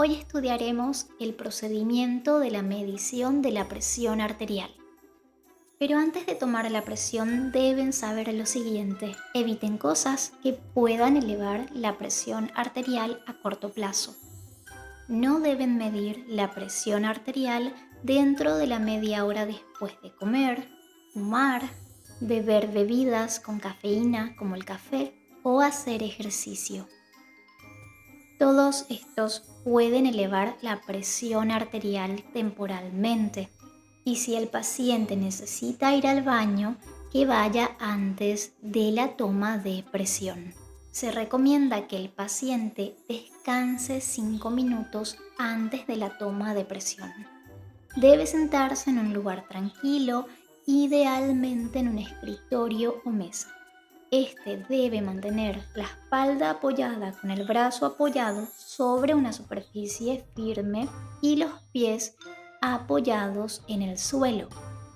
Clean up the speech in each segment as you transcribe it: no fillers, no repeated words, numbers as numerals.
Hoy estudiaremos el procedimiento de la medición de la presión arterial. Pero antes de tomar la presión deben saber lo siguiente: eviten cosas que puedan elevar la presión arterial a corto plazo. No deben medir la presión arterial dentro de la media hora después de comer, fumar, beber bebidas con cafeína como el café o hacer ejercicio. Todos estos pueden elevar la presión arterial temporalmente, y si el paciente necesita ir al baño, que vaya antes de la toma de presión. Se recomienda que el paciente descanse 5 minutos antes de la toma de presión. Debe sentarse en un lugar tranquilo, idealmente en un escritorio o mesa. Este debe mantener la espalda apoyada con el brazo apoyado sobre una superficie firme y los pies apoyados en el suelo.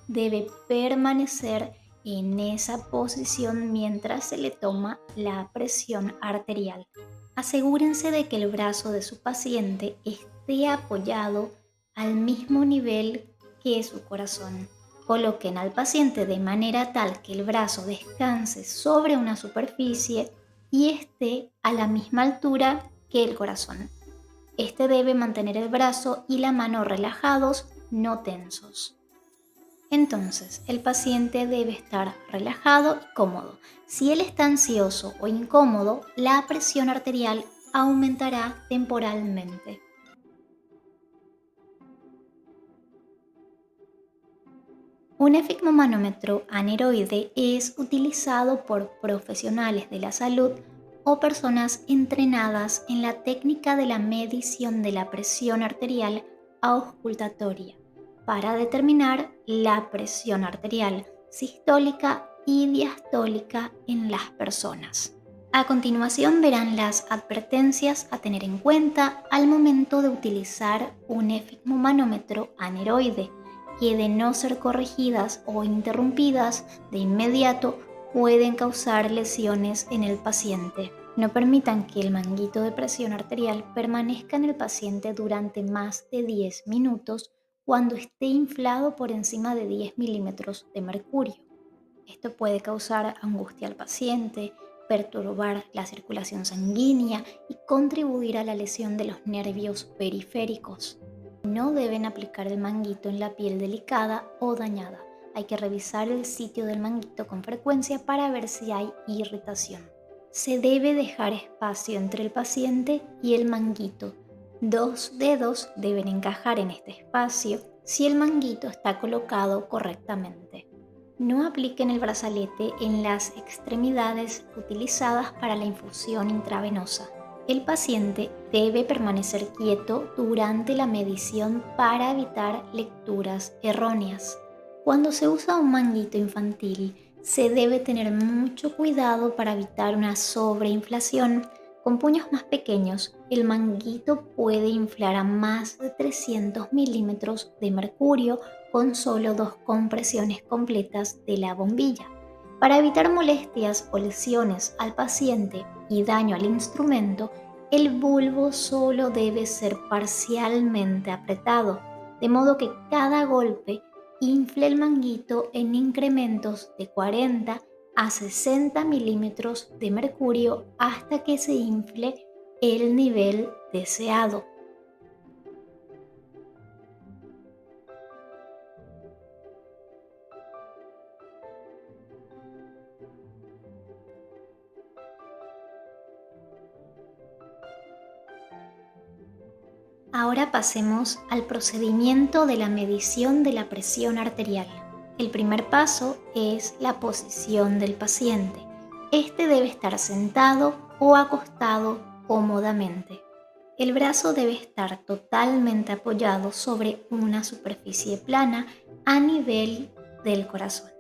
Debe permanecer en esa posición mientras se le toma la presión arterial. Asegúrense de que el brazo de su paciente esté apoyado al mismo nivel que su corazón. Coloquen al paciente de manera tal que el brazo descanse sobre una superficie y esté a la misma altura que el corazón. Este debe mantener el brazo y la mano relajados, no tensos. Entonces, el paciente debe estar relajado y cómodo. Si él está ansioso o incómodo, la presión arterial aumentará temporalmente. Un esfigmomanómetro aneroide es utilizado por profesionales de la salud o personas entrenadas en la técnica de la medición de la presión arterial auscultatoria para determinar la presión arterial sistólica y diastólica en las personas. A continuación verán las advertencias a tener en cuenta al momento de utilizar un esfigmomanómetro aneroide, que de no ser corregidas o interrumpidas de inmediato pueden causar lesiones en el paciente. No permitan que el manguito de presión arterial permanezca en el paciente durante más de 10 minutos cuando esté inflado por encima de 10 milímetros de mercurio. Esto puede causar angustia al paciente, perturbar la circulación sanguínea y contribuir a la lesión de los nervios periféricos. No deben aplicar el manguito en la piel delicada o dañada. Hay que revisar el sitio del manguito con frecuencia para ver si hay irritación. Se debe dejar espacio entre el paciente y el manguito. 2 dedos deben encajar en este espacio si el manguito está colocado correctamente. No apliquen el brazalete en las extremidades utilizadas para la infusión intravenosa. El paciente debe permanecer quieto durante la medición para evitar lecturas erróneas. Cuando se usa un manguito infantil, se debe tener mucho cuidado para evitar una sobreinflación. Con puños más pequeños, el manguito puede inflar a más de 300 milímetros de mercurio con solo 2 compresiones completas de la bombilla. Para evitar molestias o lesiones al paciente y daño al instrumento, el bulbo solo debe ser parcialmente apretado, de modo que cada golpe infle el manguito en incrementos de 40 a 60 milímetros de mercurio hasta que se infle el nivel deseado. Ahora pasemos al procedimiento de la medición de la presión arterial. El primer paso es la posición del paciente. Este debe estar sentado o acostado cómodamente. El brazo debe estar totalmente apoyado sobre una superficie plana a nivel del corazón.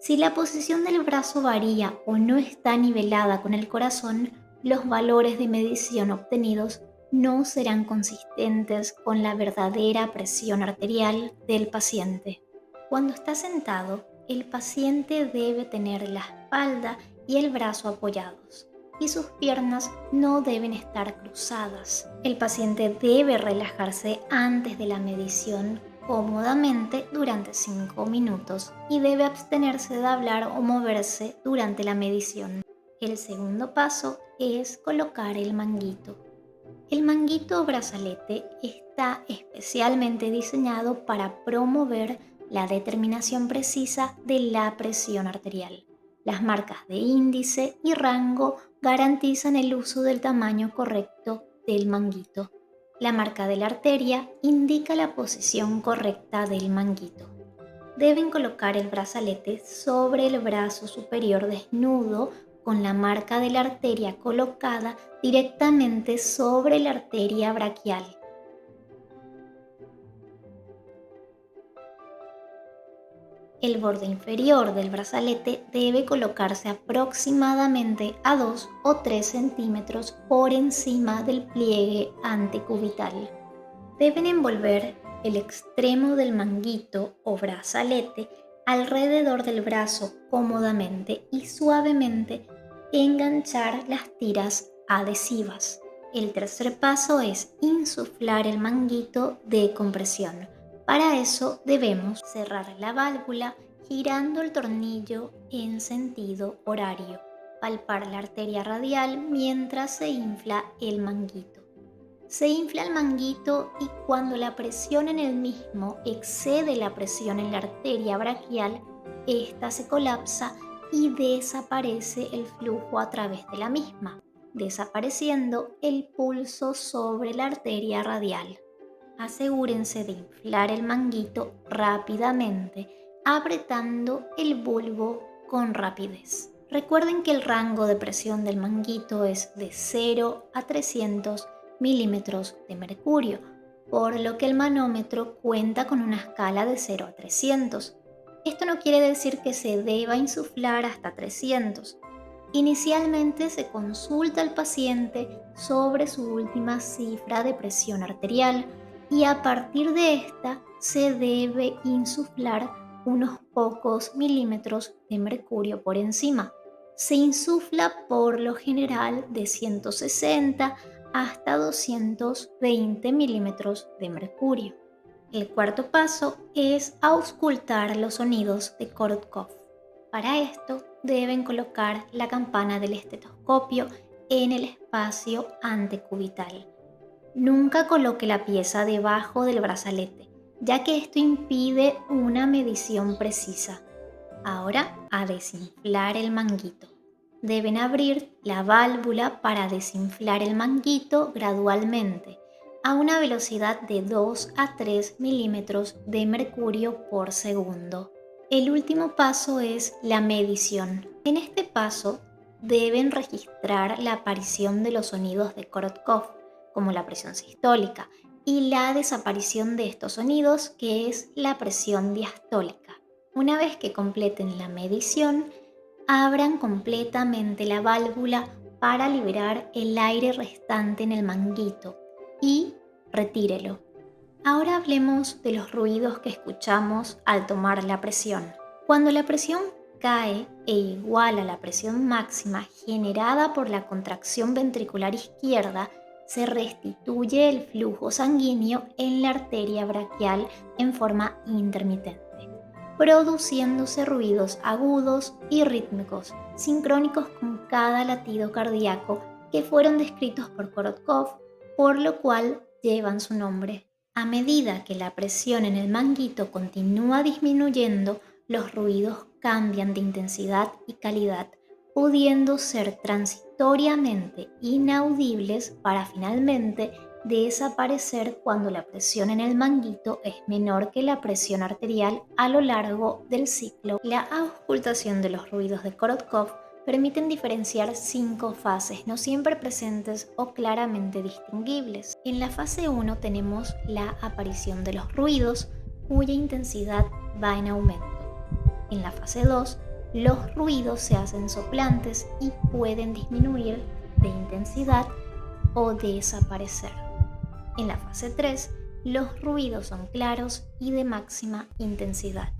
Si la posición del brazo varía o no está nivelada con el corazón, los valores de medición obtenidos no serán consistentes con la verdadera presión arterial del paciente. Cuando está sentado, el paciente debe tener la espalda y el brazo apoyados y sus piernas no deben estar cruzadas. El paciente debe relajarse antes de la medición cómodamente durante 5 minutos y debe abstenerse de hablar o moverse durante la medición. El segundo paso es colocar el manguito. El manguito o brazalete está especialmente diseñado para promover la determinación precisa de la presión arterial. Las marcas de índice y rango garantizan el uso del tamaño correcto del manguito. La marca de la arteria indica la posición correcta del manguito. Deben colocar el brazalete sobre el brazo superior desnudo con la marca de la arteria colocada directamente sobre la arteria braquial. El borde inferior del brazalete debe colocarse aproximadamente a 2 o 3 centímetros por encima del pliegue antecubital. Deben envolver el extremo del manguito o brazalete alrededor del brazo cómodamente y suavemente enganchar las tiras adhesivas. El tercer paso es insuflar el manguito de compresión. Para eso debemos cerrar la válvula girando el tornillo en sentido horario, palpar la arteria radial mientras se infla el manguito. Se infla el manguito y cuando la presión en el mismo excede la presión en la arteria braquial, esta se colapsa y desaparece el flujo a través de la misma, desapareciendo el pulso sobre la arteria radial. Asegúrense de inflar el manguito rápidamente, apretando el bulbo con rapidez. Recuerden que el rango de presión del manguito es de 0 a 300 milímetros de mercurio, por lo que el manómetro cuenta con una escala de 0 a 300. Esto no quiere decir que se deba insuflar hasta 300. Inicialmente se consulta al paciente sobre su última cifra de presión arterial y a partir de esta se debe insuflar unos pocos milímetros de mercurio por encima. Se insufla por lo general de 160 hasta 220 milímetros de mercurio. El cuarto paso es auscultar los sonidos de Korotkov. Para esto deben colocar la campana del estetoscopio en el espacio antecubital. Nunca coloque la pieza debajo del brazalete, ya que esto impide una medición precisa. Ahora, a desinflar el manguito. Deben abrir la válvula para desinflar el manguito gradualmente, a una velocidad de 2 a 3 milímetros de mercurio por segundo. El último paso es la medición. En este paso deben registrar la aparición de los sonidos de Korotkov, como la presión sistólica, y la desaparición de estos sonidos, que es la presión diastólica. Una vez que completen la medición, abran completamente la válvula para liberar el aire restante en el manguito y retírelo. Ahora hablemos de los ruidos que escuchamos al tomar la presión. Cuando la presión cae e iguala la presión máxima generada por la contracción ventricular izquierda, se restituye el flujo sanguíneo en la arteria braquial en forma intermitente, produciéndose ruidos agudos y rítmicos, sincrónicos con cada latido cardíaco, que fueron descritos por Korotkov, por lo cual llevan su nombre. A medida que la presión en el manguito continúa disminuyendo, los ruidos cambian de intensidad y calidad, pudiendo ser transitoriamente inaudibles para finalmente desaparecer cuando la presión en el manguito es menor que la presión arterial a lo largo del ciclo. La auscultación de los ruidos de Korotkov permiten diferenciar 5 fases, no siempre presentes o claramente distinguibles. En la fase 1 tenemos la aparición de los ruidos, cuya intensidad va en aumento. En la fase 2, los ruidos se hacen soplantes y pueden disminuir de intensidad o desaparecer. En la fase 3, los ruidos son claros y de máxima intensidad,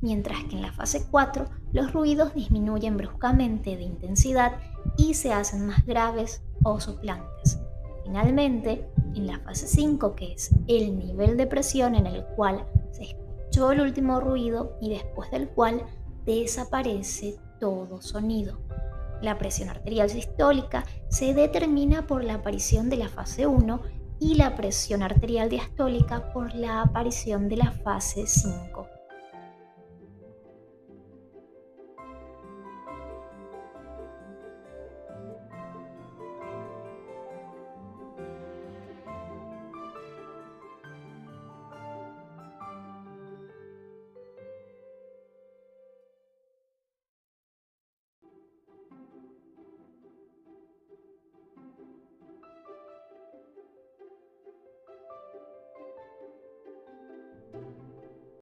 mientras que en la fase 4, los ruidos disminuyen bruscamente de intensidad y se hacen más graves o soplantes. Finalmente, en la fase 5, que es el nivel de presión en el cual se escuchó el último ruido y después del cual desaparece todo sonido. La presión arterial sistólica se determina por la aparición de la fase 1 y la presión arterial diastólica por la aparición de la fase 5.